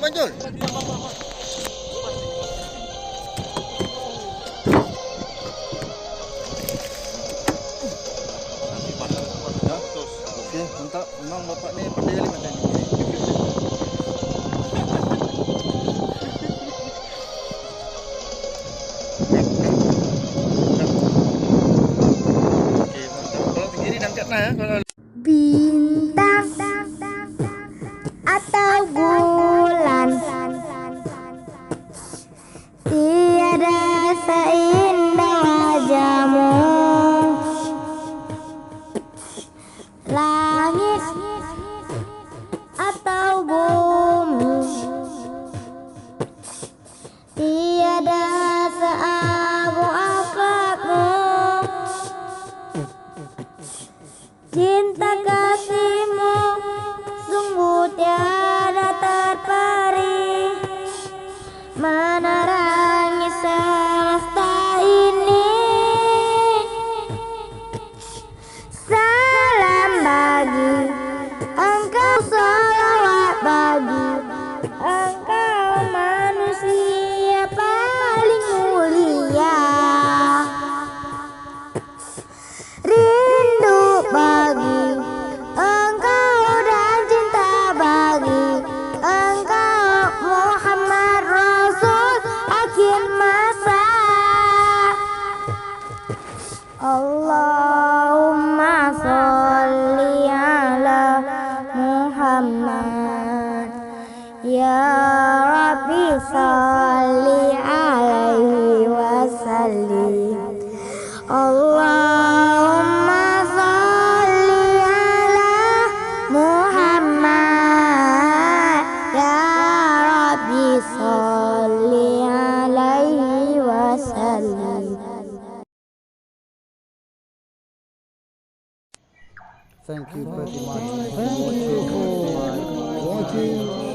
muncul. Oke, mantap. Memang bapak nih pandai kali macam ini. Oke, mantap. Kalau tenggiri diangkat nah ya. Kalau Bintang atau bulan, tiada seindah wajahmu. Langit atau bumi, tiada seabu akhlakmu. Cinta kasihmu sungguh tiada terperi, menerangi semesta ini. Salam bagi engkau, salawat bagi engkau, manusia paling mulia. Rindu bagi engkau dan cinta bagi engkau, Muhammad Rasul akhir masa. Allahumma sholli ala Muhammad, ya Rabbi sholli alaihi wasallim. Allahumma sholli ala Muhammad, ya Rabbi sholli alaihi wasallim. thank you very much for watching.